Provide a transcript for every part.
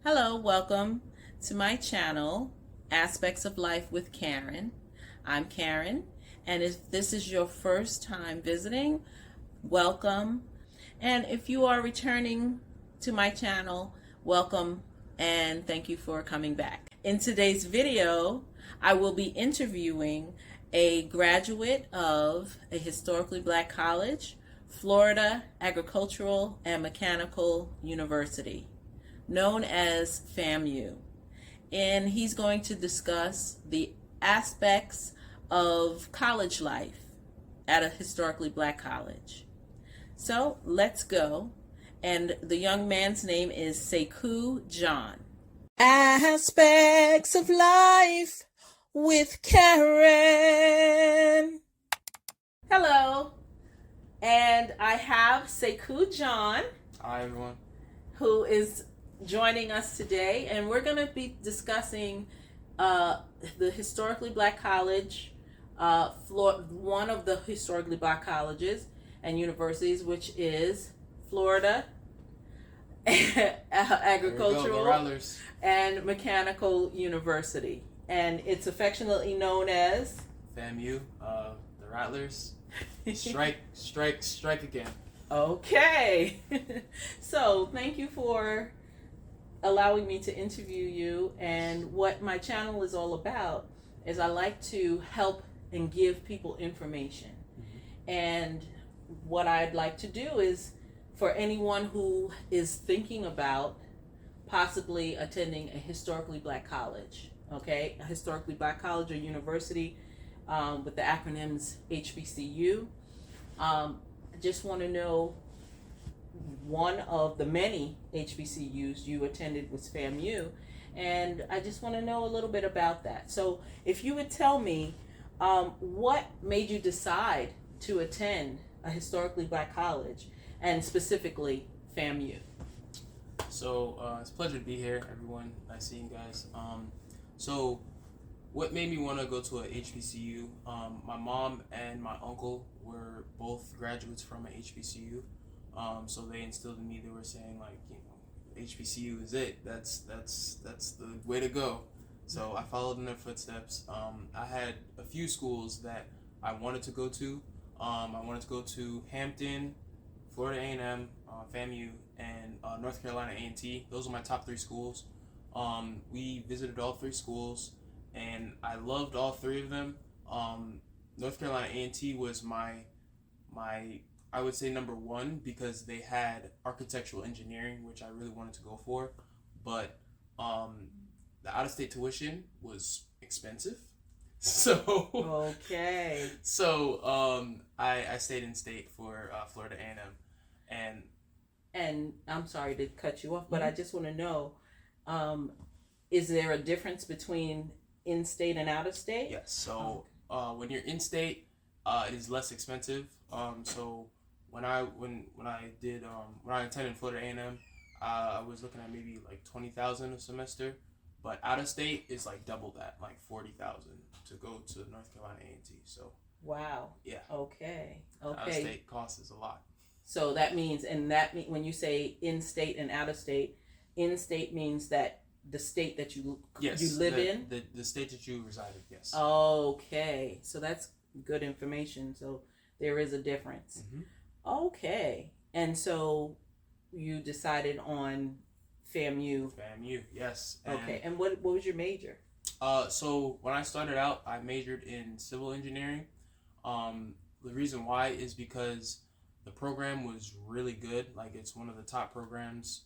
Hello, welcome to my channel, Aspects of Life with Karen. I'm Karen, and if this is your first time visiting, welcome. And if you are returning to my channel, welcome and thank you for coming back. In today's video, I will be interviewing a graduate of a historically black college, Florida Agricultural and Mechanical University, known as FAMU. And he's going to discuss the aspects of college life at a historically black college. So let's go. And the young man's name is Sekou John. Aspects of Life with Karen. Hello. And I have Sekou John. Hi, everyone. Who is joining us today, and we're going to be discussing the historically black college, one of the historically black colleges and universities, which is Florida Agricultural and Mechanical University, and it's affectionately known as FAMU, the Rattlers. Strike again. Okay. So thank you for allowing me to interview you. And what my channel is all about is I like to help and give people information. Mm-hmm. And what I'd like to do is for anyone who is thinking about possibly attending a historically black college, okay, a historically black college or university with the acronyms HBCU. I just want to know, one of the many HBCUs you attended was FAMU, and I just want to know a little bit about that. So if you would tell me what made you decide to attend a historically black college, and specifically FAMU. So it's a pleasure to be here, everyone. Nice seeing you guys. So what made me want to go to a HBCU? My mom and my uncle were both graduates from a HBCU. So they instilled in me. They were saying, like, HBCU is it. That's the way to go. So I followed in their footsteps. I had a few schools that I wanted to go to. I wanted to go to Hampton, Florida A&M, FAMU, and North Carolina A&T. Those are my top three schools. We visited all three schools, and I loved all three of them. North Carolina A&T was my I would say number one, because they had architectural engineering, which I really wanted to go for, but the out-of-state tuition was expensive. So okay. So I stayed in state for Florida A&M, and I'm sorry to cut you off, but I just want to know, is there a difference between in-state and out-of-state? Yes. So when you're in state, it is less expensive. So when I attended Florida A&M, I was looking at maybe like $20,000 a semester, but out of state is like double that, like $40,000 to go to North Carolina A&T. So wow. Yeah. Okay. Out of state cost is a lot. So that means, when you say in state and out of state means that the state that you live in, the state that you resided. Yes. Okay. So that's good information. So there is a difference. Mm-hmm. Okay. And so you decided on FAMU. FAMU, yes. Okay. And what was your major? So when I started out, I majored in civil engineering. The reason why is because the program was really good. Like, it's one of the top programs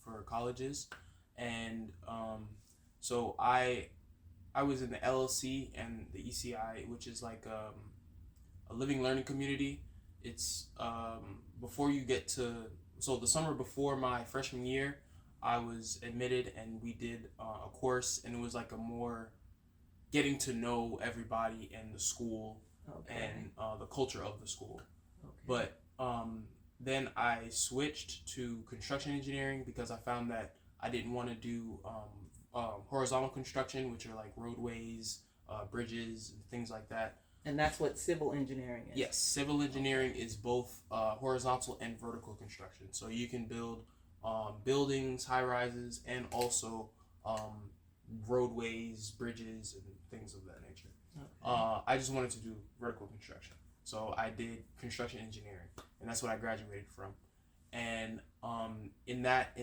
for colleges, and so I was in the LLC and the ECI, which is like a living learning community. It's before you get to, so the summer before my freshman year, I was admitted, and we did a course, and it was like a more getting to know everybody and the school. Okay. And the culture of the school. Okay. But then I switched to construction engineering because I found that I didn't want to do horizontal construction, which are like roadways, bridges, and things like that. And that's what civil engineering is? Yes, civil engineering is both horizontal and vertical construction. So you can build buildings, high rises, and also roadways, bridges, and things of that nature. Okay. I just wanted to do vertical construction, so I did construction engineering, and that's what I graduated from. And in that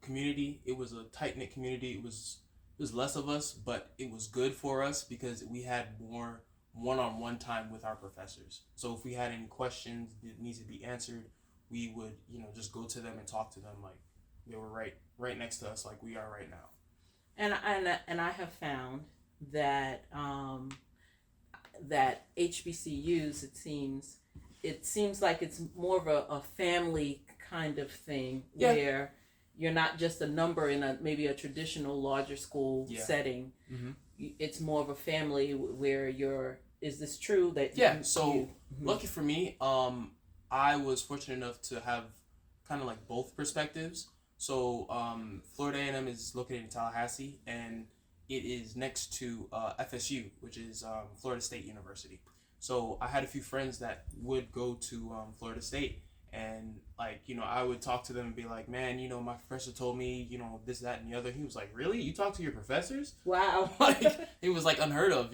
community, it was a tight knit community. It was less of us, but it was good for us because we had more one-on-one time with our professors. So if we had any questions that needs to be answered, we would just go to them and talk to them like they were right next to us, like we are right now. And I have found that that HBCUs, it seems like it's more of a family kind of thing, yeah, where you're not just a number in maybe a traditional larger school, yeah, setting. Mm-hmm. It's more of a family where is this true that mm-hmm. Lucky for me, I was fortunate enough to have kind of like both perspectives. So Florida A&M is located in Tallahassee, and it is next to FSU, which is Florida State University. So I had a few friends that would go to Florida State, and I would talk to them and be like, man, my professor told me, this, that, and the other. He was like, really? You talk to your professors? Wow. It was like unheard of,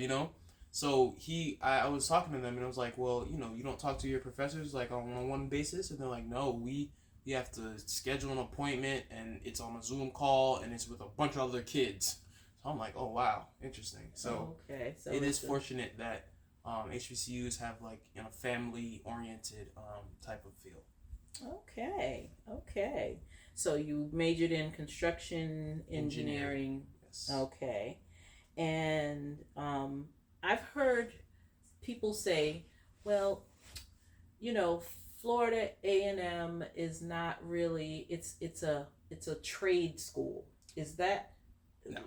So I was talking to them, and I was like, well, you don't talk to your professors like on a one-on-one basis? And they're like, no, we have to schedule an appointment, and it's on a Zoom call, and it's with a bunch of other kids. So I'm like, oh, wow, interesting. So, okay. So it is fortunate that HBCUs have like a family-oriented type of feel. Okay. So you majored in construction engineering. Yes. Okay. And I've heard people say, well, Florida A&M is not really, it's a trade school. Is that? No.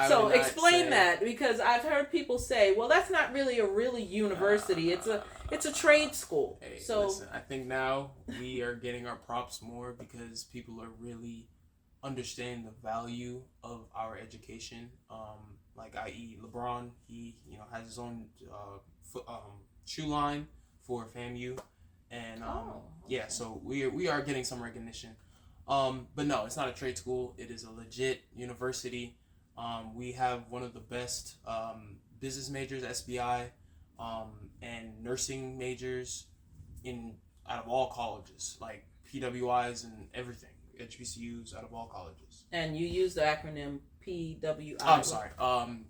So explain that, because I've heard people say, well, that's not really a university. It's a trade school. Hey, so listen, I think now we are getting our props more because people are really understanding the value of our education. I.e. LeBron, he has his own shoe line for FAMU, and yeah, so we are getting some recognition. But no, it's not a trade school. It is a legit university. We have one of the best business majors, SBI, and nursing majors out of all colleges, like PWIs and everything, HBCUs out of all colleges. And you use the acronym PWI. I'm sorry.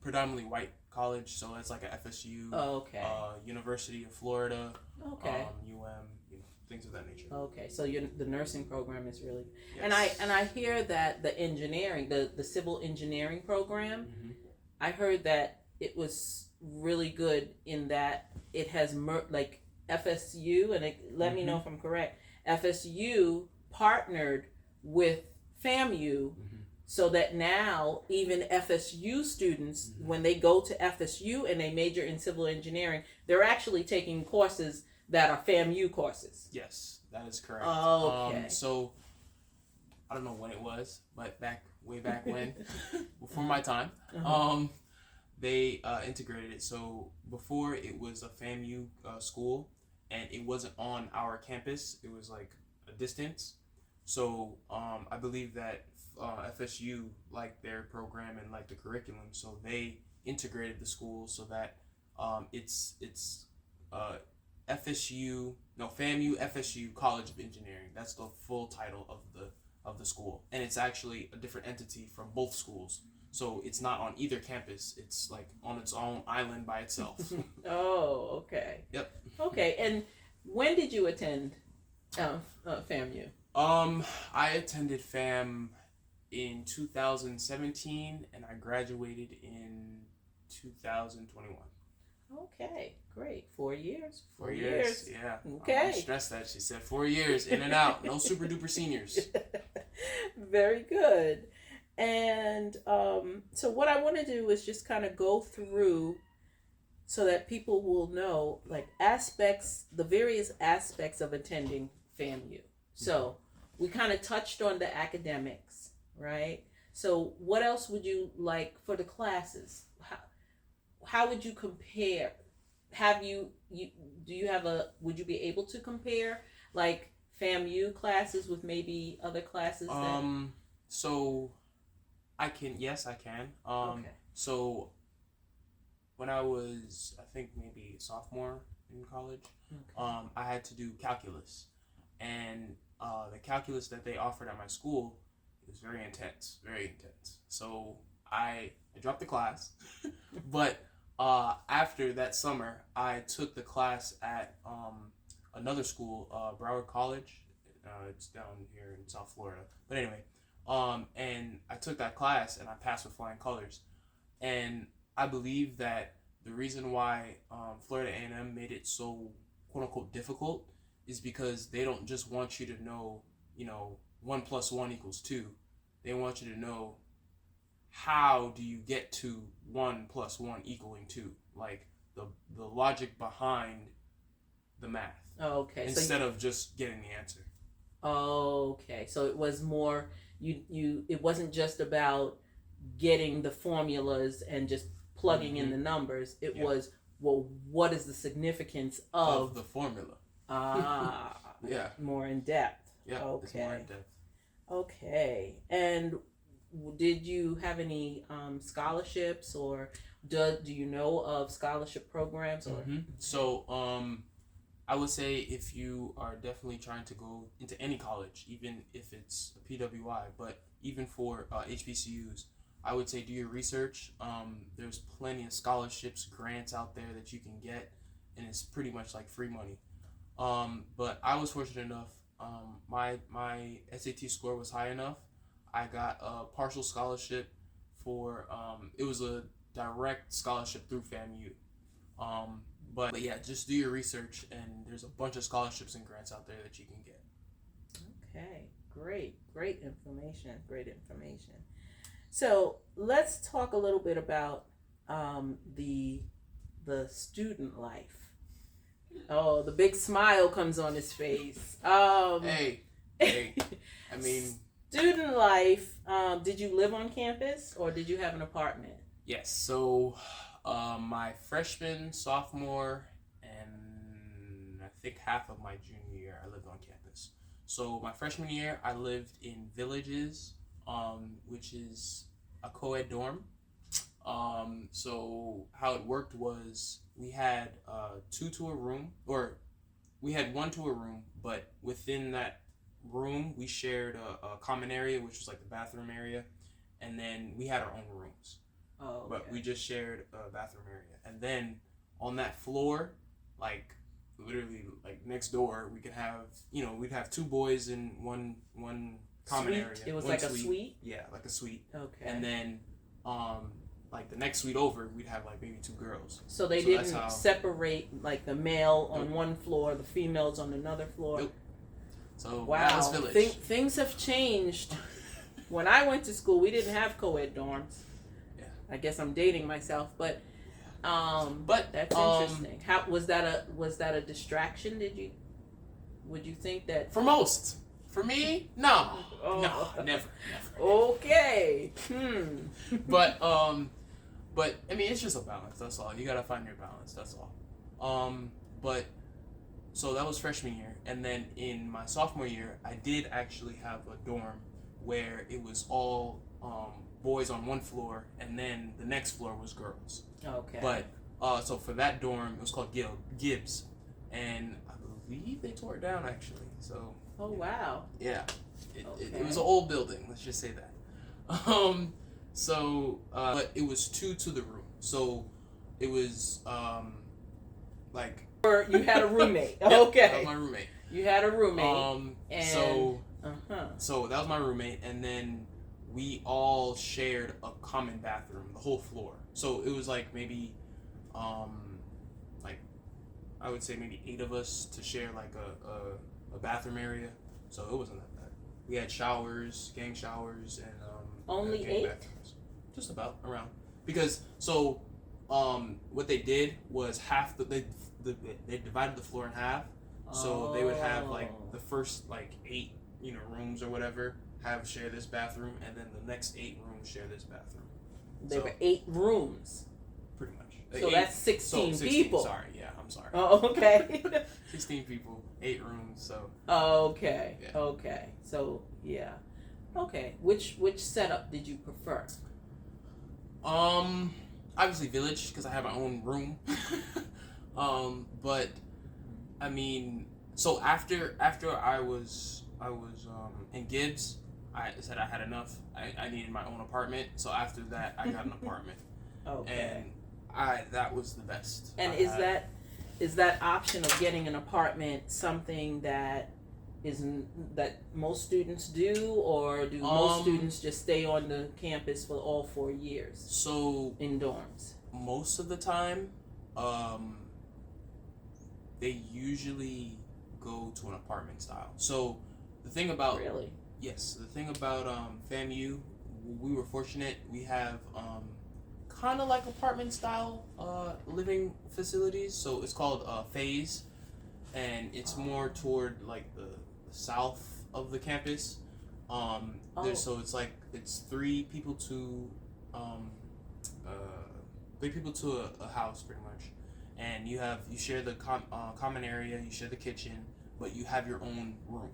Predominantly white college, so it's like a FSU. Oh, okay. University of Florida. Okay. UM. Things of that nature. Okay, so the nursing program is really, yes. and I hear that the engineering, the civil engineering program, mm-hmm. I heard that it was really good in that it has like FSU, and let me know if I'm correct. FSU partnered with FAMU, mm-hmm. so that now even FSU students, mm-hmm. when they go to FSU and they major in civil engineering, they're actually taking courses that are FAMU courses. Yes, that is correct. Oh, okay. So I don't know when it was, but way back when, before my time, uh-huh. They integrated it. So before it was a FAMU school, and it wasn't on our campus. It was like a distance. So I believe that FSU liked their program and liked the curriculum, so they integrated the school so that it's FAMU FSU College of Engineering. That's the full title of the school, and it's actually a different entity from both schools. So it's not on either campus. It's like on its own island by itself. Oh, okay. Yep. Okay, and when did you attend FAMU? I attended FAM in 2017, and I graduated in 2021. Okay, great. 4 years. 4 years. Yeah. Okay. I stressed that. She said 4 years, in and out. No super duper seniors. Very good. And so what I want to do is just kind of go through so that people will know like the various aspects of attending FAMU. So we kind of touched on the academics, right? So what else would you like for the classes? How would you compare? Would you be able to compare like FAMU classes with maybe other classes? So I can. Yes, I can. Okay. So when I was, I think maybe a sophomore in college, I had to do calculus, and the calculus that they offered at my school was very intense, very intense. So I dropped the class, but after that summer, I took the class at another school, Broward College. It's down here in South Florida. But anyway, and I took that class and I passed with flying colors. And I believe that the reason why Florida A&M made it so quote unquote difficult is because they don't just want you to know, 1 + 1 = 2. They want you to know how do you get to 1 + 1 = 2, like the logic behind the math. Okay. Instead of just getting the answer. Okay. So it was more it wasn't just about getting the formulas and just plugging in the numbers. It was, well, what is the significance of the formula? Yeah. More in depth. Yeah. Okay. It's more in depth. Okay. And did you have any scholarships, or do you know of scholarship programs? Or So I would say if you are definitely trying to go into any college, even if it's a PWI, but even for HBCUs, I would say do your research. There's plenty of scholarships, grants out there that you can get, and it's pretty much like free money. But I was fortunate enough. My SAT score was high enough. I got a partial scholarship for. It was a direct scholarship through FAMU. But yeah, just do your research, and there's a bunch of scholarships and grants out there that you can get. Okay, great information. So let's talk a little bit about the student life. Oh, the big smile comes on his face. Hey, I mean, student life. Did you live on campus, or did you have an apartment? Yes. So, my freshman, sophomore, and I think half of my junior year, I lived on campus. So my freshman year, I lived in Villages, which is a co-ed dorm. So how it worked was we had 2 to a room, or we had 1 to a room, but within that room we shared a common area, which was like the bathroom area, and then we had our own rooms. Oh, okay. But we just shared a bathroom area, and then on that floor, like literally like next door, we could have we'd have 2 boys in one common suite? area. It was one like suite. a suite. Yeah, like a suite. Okay. And then like the next suite over, we'd have like maybe 2 girls. So they didn't separate like the male on one floor, the females on another floor. Nope. So wow, that was Village. Things have changed. When I went to school, we didn't have co-ed dorms. Yeah. I guess I'm dating myself, but that's interesting. How was that a distraction? Would you think that for most? For me, no. Oh. No, never. Okay. But I mean, it's just a balance. That's all. You gotta find your balance. That's all. But so that was freshman year, and then in my sophomore year, I did actually have a dorm where it was all boys on one floor, and then the next floor was girls. Okay. But so for that dorm, it was called Gibbs, and I believe they tore it down actually. So. Oh wow. Yeah. Okay. It was an old building. Let's just say that. But it was 2 to the room. So it was like. You had a roommate. Yep, Okay. that was my roommate. You had a roommate. So that was my roommate, and then we all shared a common bathroom, the whole floor. So it was like maybe, like I would say maybe 8 of us to share like a bathroom area. So it wasn't that bad. We had showers, gang showers, and only gang 8? bathrooms. Just about around, because what they did was they divided the floor in half. So they would have like the first like 8 rooms or whatever share this bathroom, and then the next 8 rooms share this bathroom. There were 8 rooms. pretty much. So that's 16 people. Sorry, yeah, I'm sorry. Oh, okay. 16 people, 8 rooms. So. Okay. Yeah. Okay. So yeah. Okay. Which setup did you prefer? Obviously village because I have my own room. But I mean, so after I was in Gibbs, I said I had enough. I needed my own apartment. So after that, I got an apartment. Okay. And that was the best. And is that option of getting an apartment something that that most students do, or do most students just stay on the campus for all 4 years? So in dorms. Most of the time, they usually go to an apartment style. So the thing about really. Yes, the thing about FAMU, we were fortunate. We have kind of like apartment style living facilities. So it's called Phase, and it's more toward like the south of the campus. So it's 3 people to a house pretty much, and you share the common area, you share the kitchen, but you have your own room.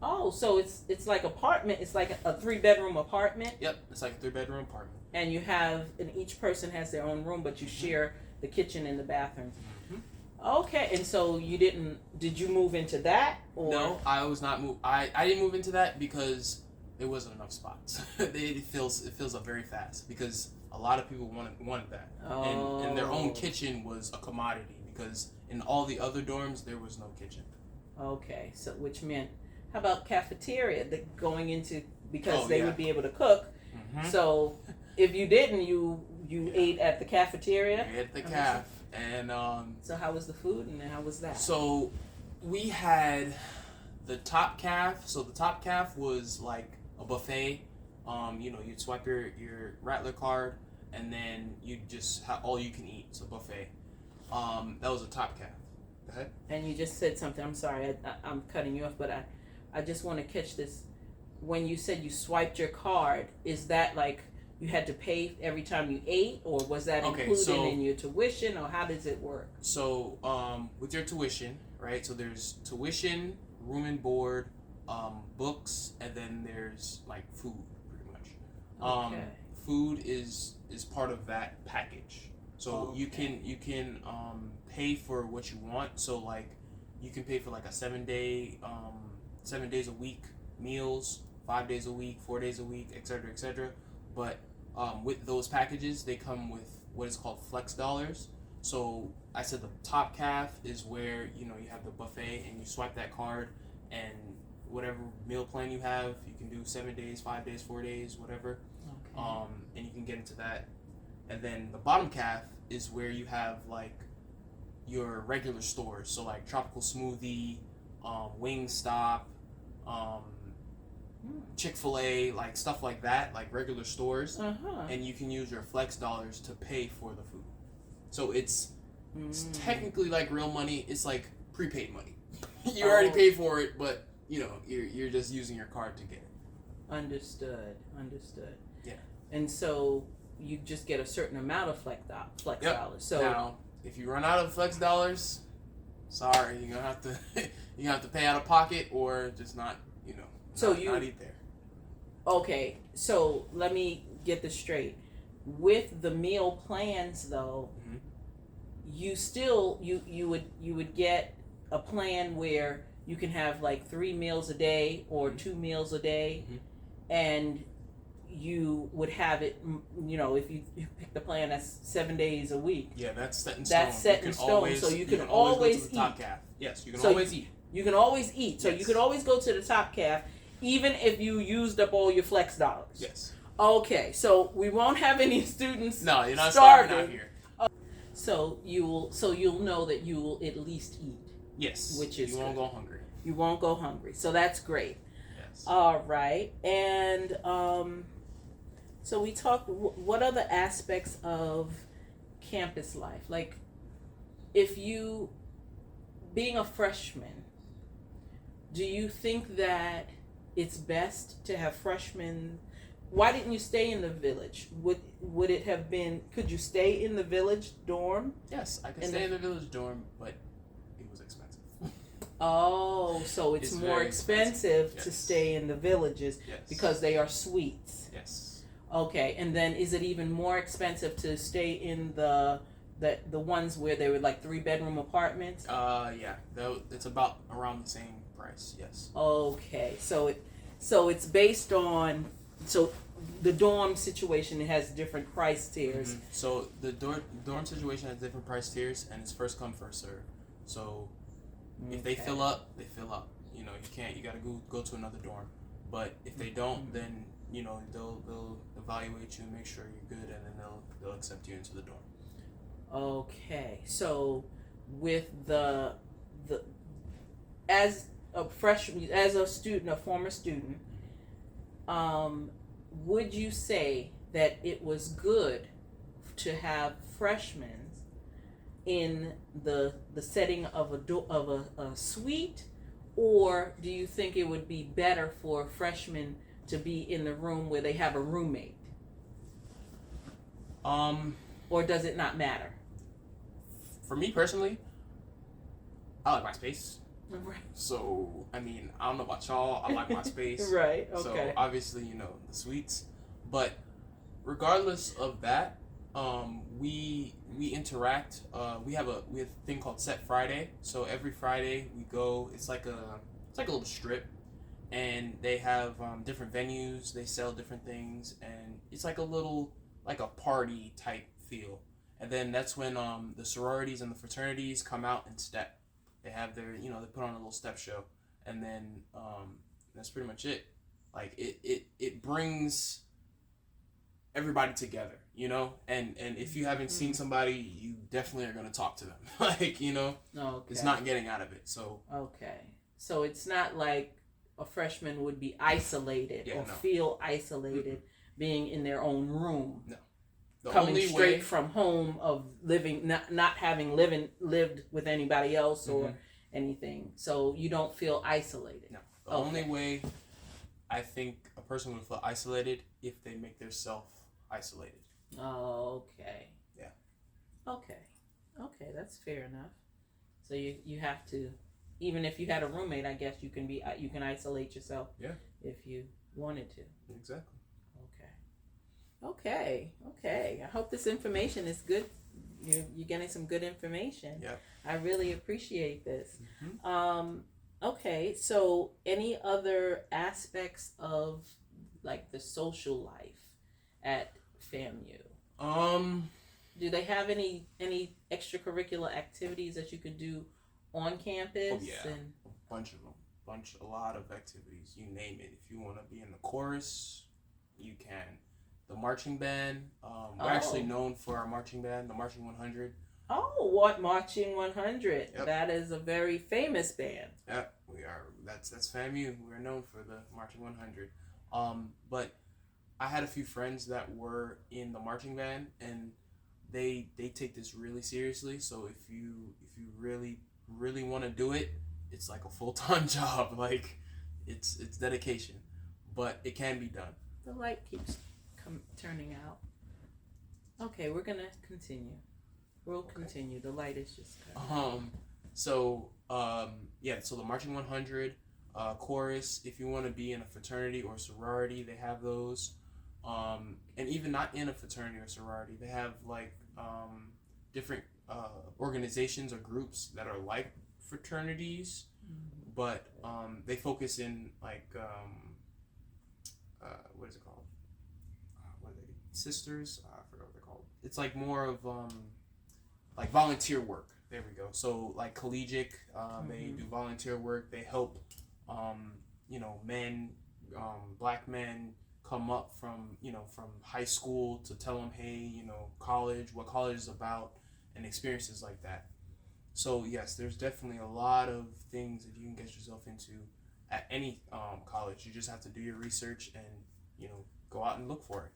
Oh, so it's like apartment. It's like a 3-bedroom apartment. Yep, it's like a 3-bedroom apartment. And each person has their own room, but you share the kitchen and the bathroom. Mm-hmm. Okay, and so did you move into that? Or? No, I was not move. I didn't move into that because there wasn't enough spots. It fills up very fast because a lot of people wanted that. Oh. And their own kitchen was a commodity because in all the other dorms there was no kitchen. Okay, so which meant, how about cafeteria going into, because they would be able to cook. Mm-hmm. So if you didn't, you ate at the cafeteria? We ate at the caf. And so how was the food, and how was that? So we had the top caf. So the top caf was like a buffet. You'd swipe your Rattler card, and then you just have all you can eat. It's a buffet. That was a top caf. Go ahead. And you just said something. I'm sorry, I'm cutting you off, but I just want to catch this. When you said you swiped your card, is that like you had to pay every time you ate, or was that included in your tuition, or how does it work? So with your tuition, right? So there's tuition, room and board, books, and then there's like food, pretty much. Okay. Food is part of that package. So you can pay for what you want. So like you can pay for like a 7 days a week meals, 5 days a week, 4 days a week, etc., etc. But with those packages, they come with what is called flex dollars. So I said the top caf is where you have the buffet and you swipe that card, and whatever meal plan you have, you can do 7 days, 5 days, 4 days, whatever. Okay. And you can get into that. And then the bottom caf is where you have like your regular stores. So like Tropical Smoothie, Wingstop, Chick-fil-A, like stuff like that, like regular stores. And you can use your flex dollars to pay for the food. So it's technically like real money. It's like prepaid money. You already paid for it, but you're just using your card to get it. Understood. Yeah. And so you just get a certain amount of flex dollars. So now, if you run out of flex dollars, sorry, you're gonna have to pay out of pocket, or just not not eat there. Okay, so let me get this straight. With the meal plans, though, you still you would get a plan where you can have like 3 meals a day or 2 meals a day, and you would have it, if you pick the plan that's 7 days a week. Yeah, that's set in stone. That's set in stone, so you can always go to the eat. top calf. Yes, you can always eat. You can always eat. So Yes. you can always go to the top calf, even if you used up all your flex dollars. Yes. Okay, so we won't have any students. No, you're not starving starving out here. So you'll know that you will at least eat. Yes. Which is you won't go hungry. You won't go hungry. So that's great. Yes. All right. And so we talked, what other aspects of campus life? Like, being a freshman, do you think that it's best to have freshmen, why didn't you stay in the village? Would it have been? Could you stay in the village dorm? Yes, I could stay in the village dorm, but it was expensive. Oh, so it's more expensive yes. to stay in the villages yes. because they are suites. Yes. Okay, and then is it even more expensive to stay in the ones where they were like 3-bedroom apartments? Yeah, it's about around the same price. Yes. Okay, so it's based on the dorm situation. It has different price tiers. Mm-hmm. So the dorm situation has different price tiers, and it's first come first serve. So if they fill up, they fill up. You know, you gotta go to another dorm. But if they don't, then you know they'll evaluate you and make sure you're good, and then they'll accept you into the dorm. Okay, so with the as a former student, would you say that it was good to have freshmen in the setting of a suite, or do you think it would be better for freshmen to be in the room where they have a roommate? Or does it not matter? For me personally, I like my space. Right. So, I mean, I don't know about y'all. I like my space. Right, okay. So, obviously, you know, the suites. But regardless of that, we interact. We have a thing called Set Friday. So, every Friday we go. It's like a little strip. And they have different venues. They sell different things. And it's like a party type feel. And then that's when the sororities and the fraternities come out and step. They have their, they put on a little step show, and then that's pretty much it. Like it brings everybody together, and if you haven't seen somebody, you definitely are going to talk to them. Like, Okay. It's not getting out of it. So okay, so it's not like a freshman would be isolated feel isolated being in their own room. No. Coming straight from home of living, not having lived with anybody else or anything, so you don't feel isolated. No, the only way I think a person would feel isolated if they make themselves isolated. Oh, okay. Yeah. Okay, that's fair enough. So you have to, even if you had a roommate, I guess you can isolate yourself. Yeah. If you wanted to. Exactly. Okay. I hope this information is good. You're getting some good information. Yeah. I really appreciate this. Mm-hmm. Okay, so any other aspects of like the social life at FAMU? Do they have any extracurricular activities that you could do on campus? Oh yeah, a bunch of them. A lot of activities. You name it. If you want to be in the chorus, you can. The marching band. We're actually known for our marching band, the Marching 100. Oh, what Marching 100? Yep. That is a very famous band. Yep, we are. That's FAMU. We're known for the Marching 100. But I had a few friends that were in the marching band, and they take this really seriously. So if you really want to do it, it's like a full-time job. Like it's dedication, but it can be done. The light keeps turning out. Okay, we're gonna continue. We'll continue. The light is just So the Marching 100 chorus. If you want to be in a fraternity or sorority, they have those. And even not in a fraternity or sorority, they have like different organizations or groups that are like fraternities, but they focus in like what is it called? What are they? Sisters? I forgot what they're called. It's like more of like volunteer work. There we go. So like collegiate, they do volunteer work. They help men, black men come up from high school to tell them, hey, college, what college is about, and experiences like that. So yes, there's definitely a lot of things that you can get yourself into at any college. You just have to do your research and go out and look for it.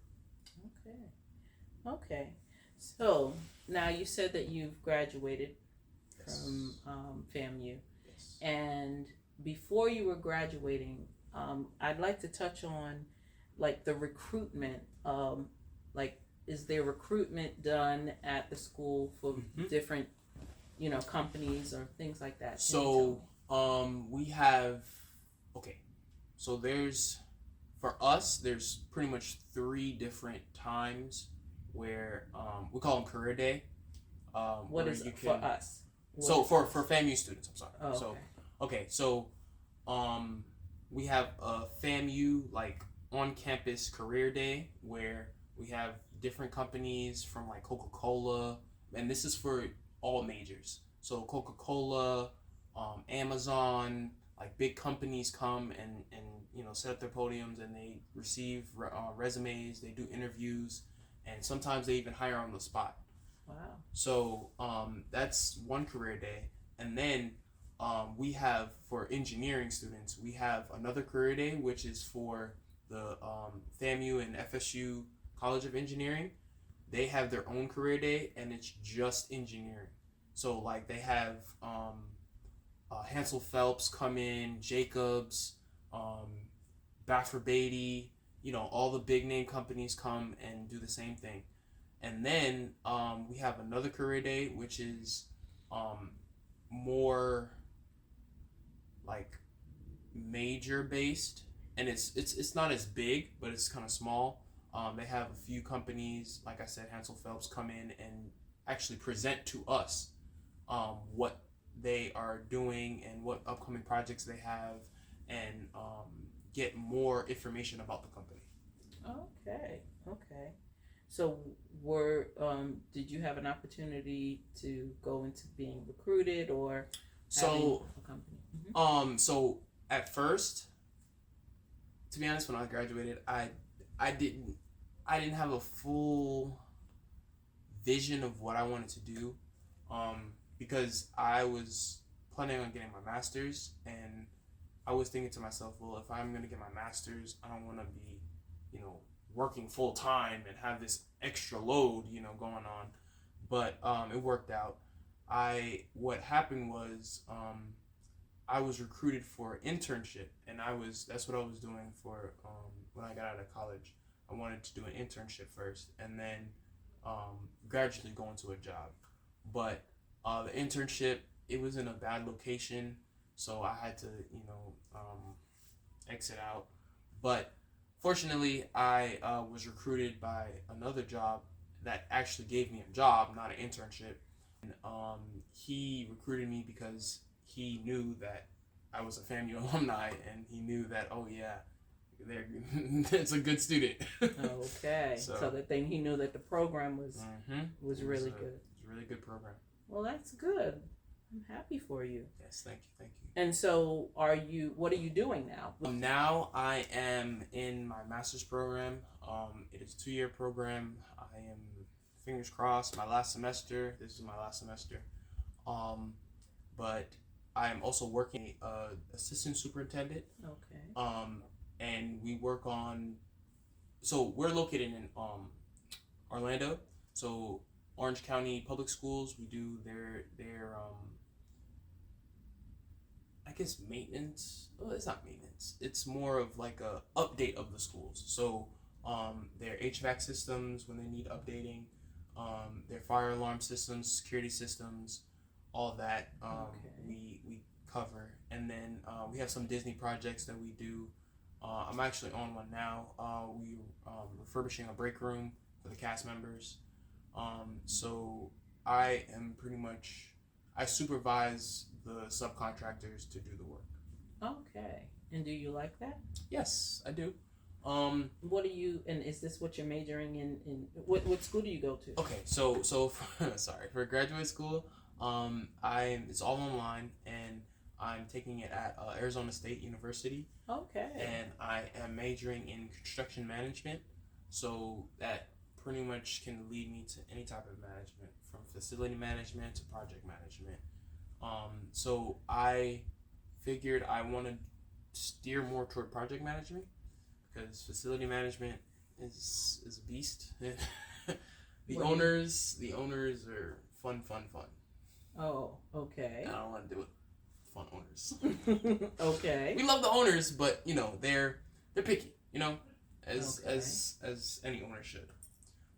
Okay. So now you said that you've graduated from FAMU, yes. And before you were graduating, I'd like to touch on like the recruitment, like is there recruitment done at the school for different, companies or things like that? So we have, okay, so for us there's pretty much 3 different times where we call them career day. What is it for us? For FAMU students, I'm sorry. Oh, so so we have a FAMU like on campus career day where we have different companies from like Coca-Cola, and this is for all majors. So Coca-Cola, Amazon, like big companies come and set up their podiums, and they receive resumes, they do interviews, and sometimes they even hire on the spot. Wow. So that's one career day. And then we have, for engineering students, we have another career day, which is for the FAMU and FSU College of Engineering. They have their own career day, and it's just engineering. So like they have Hansel Phelps come in, Jacobs, Baffer Beatty, all the big name companies come and do the same thing. And then we have another career day, which is more like major based, and it's not as big, but it's kind of small. They have a few companies, like I said, Hansel Phelps, come in and actually present to us what they are doing and what upcoming projects they have, and get more information about the company. Okay. So did you have an opportunity to go into being recruited or having a company? Mm-hmm. So at first, to be honest, when I graduated, I didn't have a full vision of what I wanted to do, because I was planning on getting my master's, and I was thinking to myself, well, if I'm going to get my master's, I don't want to be, working full time and have this extra load, going on. But it worked out. What happened was I was recruited for an internship, and that's what I was doing for when I got out of college. I wanted to do an internship first, and then gradually go into a job. But the internship, it was in a bad location, so I had to exit out. But fortunately, I was recruited by another job that actually gave me a job, not an internship. And he recruited me because he knew that I was a FAMU alumni, and he knew that, oh yeah, it's a good student. Okay. So he knew that the program was really good. It's a really good program. Well, that's good. I'm happy for you. Yes, thank you. And so what are you doing now? Now I am in my master's program. It is a 2-year program. I am, fingers crossed, my last semester. This is my last semester. But I am also working assistant superintendent. Okay. And we work on, so we're located in Orlando. So Orange County Public Schools, we do their I guess maintenance. Well, it's not maintenance. It's more of like a update of the schools. So their HVAC systems when they need updating, their fire alarm systems, security systems, all that we cover. And then we have some Disney projects that we do. I'm actually on one now. We refurbishing a break room for the cast members. So I am pretty much, I supervise the subcontractors to do the work. Okay. And do you like that? Yes, I do. What are you, and is this what you're majoring in what school do you go to? Okay, so for graduate school, it's all online, and I'm taking it at Arizona State University. Okay. And I am majoring in construction management, so that pretty much can lead me to any type of management, from facility management to project management. So I figured I want to steer more toward project management, because facility management is a beast. The owners are fun. Oh, okay. I don't want to do it with fun owners. Okay. We love the owners, but they're picky. as any owner should.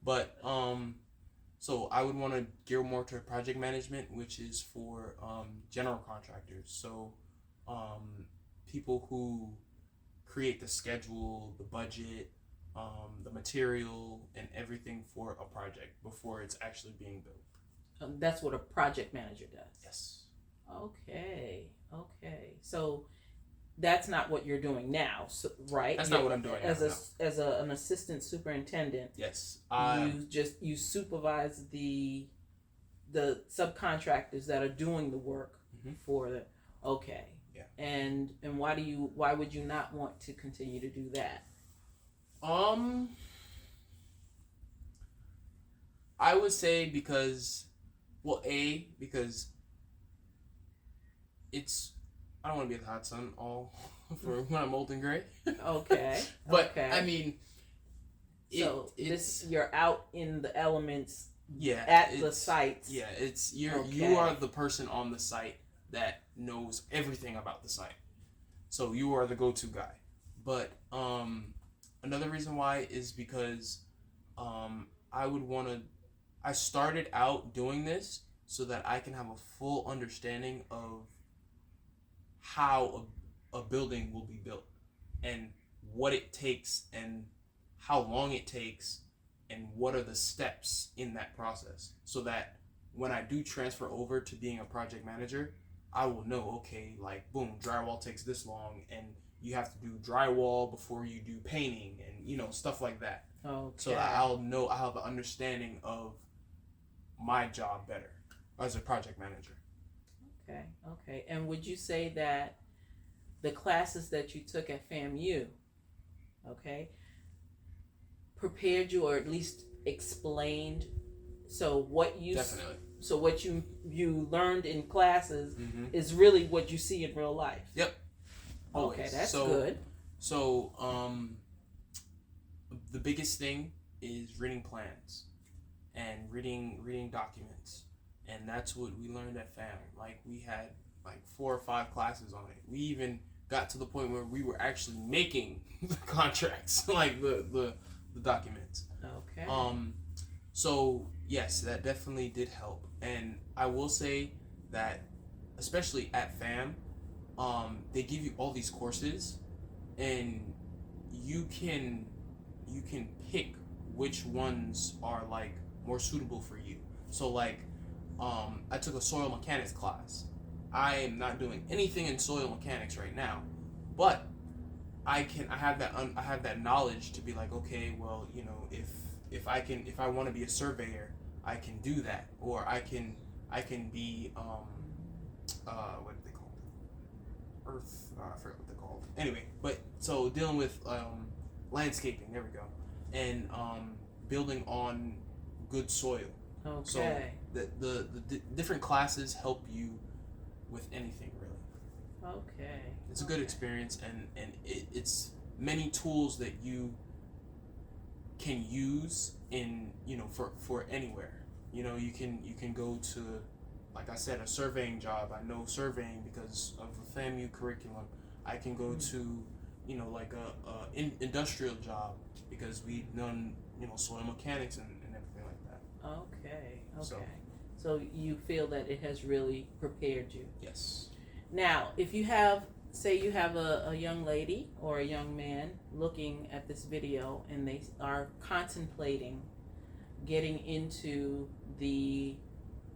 But so I would want to gear more to project management, which is for general contractors. So people who create the schedule, the budget, the material, and everything for a project before it's actually being built. That's what a project manager does. Yes. Okay. So that's not what you're doing now, so, right? That's not what I'm doing as an assistant superintendent. Yes. You supervise the subcontractors that are doing the work for the. Okay. Yeah. And why would you not want to continue to do that? I would say because it's, I don't want to be in the hot sun all for when I'm old and gray. Okay. But okay. I mean, you're out in the elements. Yeah. At the sites. Yeah, you are the person on the site that knows everything about the site. So you are the go-to guy. But another reason why is because I started out doing this so that I can have a full understanding of how a building will be built and what it takes and how long it takes and what are the steps in that process, so that when I do transfer over to being a project manager, I will know, okay, like, boom, drywall takes this long and you have to do drywall before you do painting and stuff like that. Okay. So that I'll have an understanding of my job better as a project manager. Okay. And would you say that the classes that you took at FAMU, prepared you, or at least explained, what you learned in classes is really what you see in real life? Yep. Always. Okay, that's good. So the biggest thing is reading plans and reading documents. And that's what we learned at FAM. Like, we had like 4 or 5 classes on it. We even got to the point where we were actually making the contracts, like the documents. Okay. So yes, that definitely did help. And I will say that, especially at FAM, they give you all these courses, and you can pick which ones are like more suitable for you. So like, I took a soil mechanics class. I am not doing anything in soil mechanics right now, but I have that knowledge to be like, okay, well, if I want to be a surveyor, I can do that, or I can be what do they call it? Earth. I forgot what they're called. Anyway, but so dealing with landscaping. There we go, and building on good soil. Okay. So the different classes help you with anything, really. Okay. It's a good experience, and it's many tools that you can use in for anywhere. You can go to, like I said, a surveying job. I know surveying because of the FAMU curriculum. I can go to like a industrial job because we've done soil mechanics and everything like that. Okay. So you feel that it has really prepared you. Yes. Now, if you have, say you have a young lady or a young man looking at this video and they are contemplating getting into the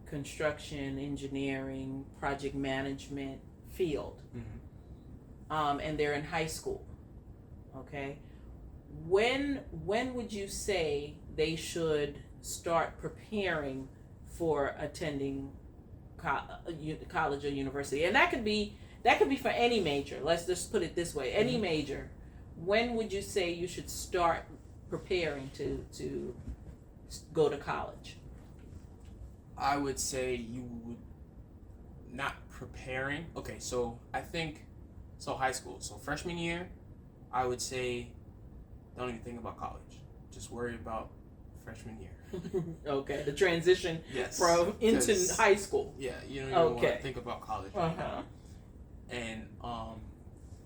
construction, engineering, project management field, and they're in high school, okay? When would you say they should start preparing for attending college or university? And that could be for any major. Let's just put it this way: any major. When would you say you should start preparing to go to college? I would say you would not preparing. Okay, so I think high school. So freshman year, I would say don't even think about college. Just worry about freshman year. Okay, the transition yes, from into high school. Yeah, you don't even want to think about college right Uh-huh. now. And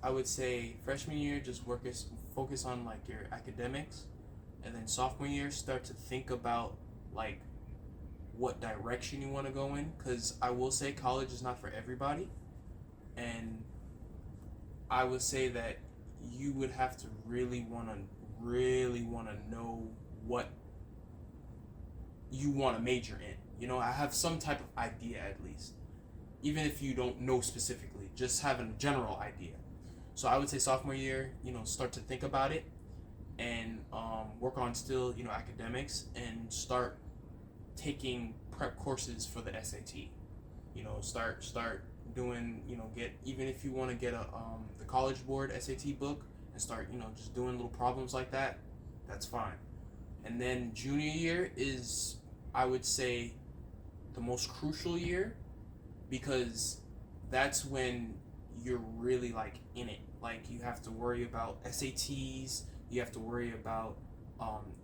I would say freshman year, just focus on like your academics, and then sophomore year start to think about like what direction you want to go in, because I will say college is not for everybody, and I would say that you would have to really want to know what you want to major in. You know, I have some type of idea at least, even if you don't know specifically, just having a general idea. So I would say sophomore year, you know, start to think about it, and work on still, you know, academics, and start taking prep courses for the SAT. You know, start doing, you know, get, even if you want to get a the College Board SAT book and start, you know, just doing little problems like that, that's fine. And then junior year is, I would say, the most crucial year, because that's when you're really like in it. Like you have to worry about SATs, you have to worry about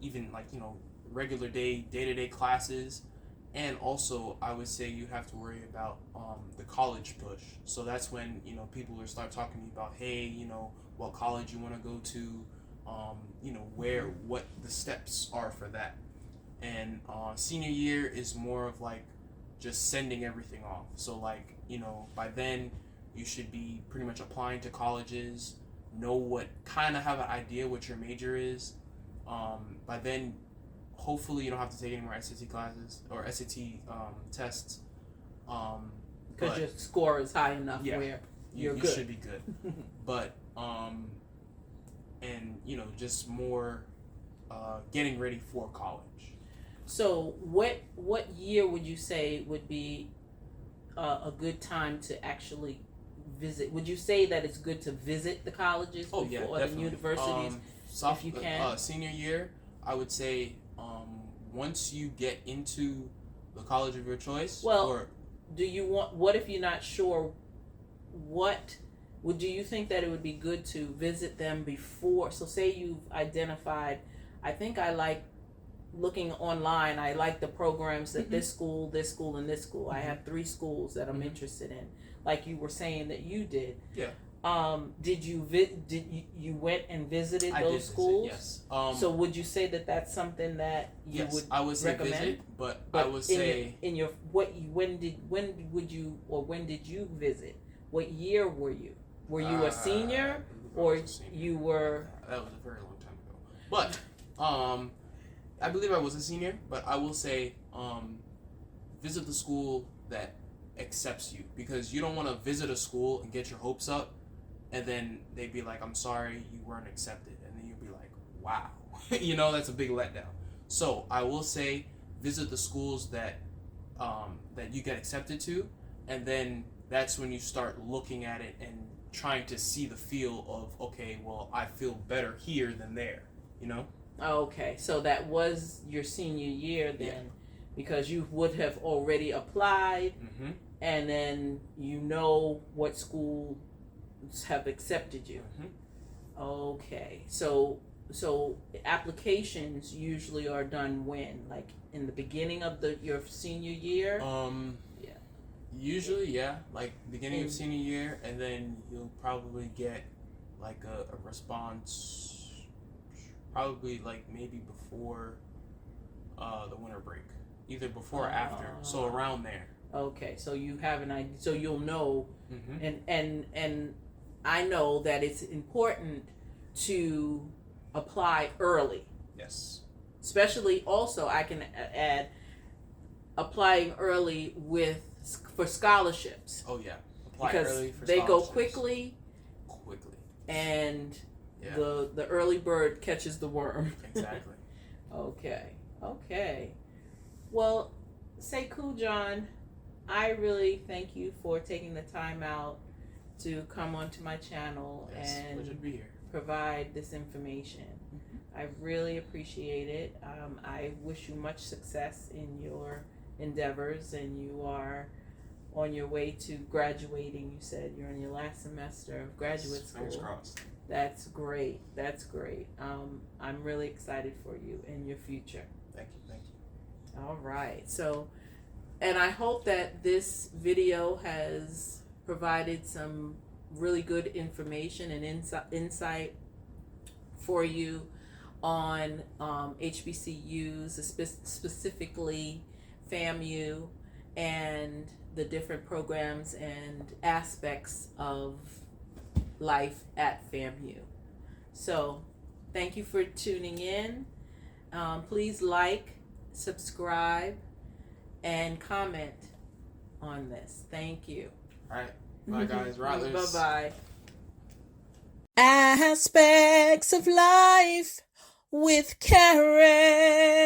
even like, you know, regular day-to-day classes, and also I would say you have to worry about the college push. So that's when, you know, people will start talking to you about, hey, you know, what college you want to go to, you know, what the steps are for that. And senior year is more of like just sending everything off. So like, you know, by then you should be pretty much applying to colleges, kind of have an idea what your major is. By then, hopefully you don't have to take any more SAT classes or SAT tests. Because your score is high enough where you're good. You should be good. But, and, you know, just more getting ready for college. So what year would you say would be a good time to actually visit? Would you say that it's good to visit the colleges or the universities if you can? Senior year, I would say once you get into the college of your choice. Well, what if you're not sure? Do you think that it would be good to visit them before? So say you've identified, I think I like looking online, I like the programs that this school, and this school. I have 3 schools that I'm interested in, like you were saying that you did. Yeah. Did you went and visited those schools? Yes. So would you say that that's something that you would I would say recommend? Visit, but I would say when did you visit? What year were you? Were you a senior or you were? That was a very long time ago. But I believe I was a senior. But I will say visit the school that accepts you, because you don't want to visit a school and get your hopes up, and then they'd be like, I'm sorry, you weren't accepted, and then you'll be like, wow. You know, that's a big letdown. So I will say visit the schools that you get accepted to, and then that's when you start looking at it and trying to see the feel of, okay, well, I feel better here than there, you know? Okay, so that was your senior year then, because you would have already applied, and then you know what schools have accepted you. Okay, so applications usually are done when, like in the beginning of your senior year? Usually, like beginning of senior year, and then you'll probably get like a response, probably like maybe before the winter break, either before or after, so around there. Okay, so you have an idea, so you'll know, and I know that it's important to apply early. Yes. Especially, also I can add applying early for scholarships. Oh yeah, apply because early for they go quickly, and the early bird catches the worm. Exactly. Okay. Well, Sekou John, I really thank you for taking the time out to come onto my channel and be here. provide this information. I really appreciate it. I wish you much success in your endeavors, and you are on your way to graduating. You said you're in your last semester of graduate school. Fingers crossed. That's great. I'm really excited for you and your future. Thank you. All right. So, and I hope that this video has provided some really good information and insight for you on HBCUs, specifically FAMU, and the different programs and aspects of life at FAMU. So, thank you for tuning in. Please like, subscribe, and comment on this. Thank you. All right. Bye, guys. Rattlers. Bye-bye. Aspects of life with Karen.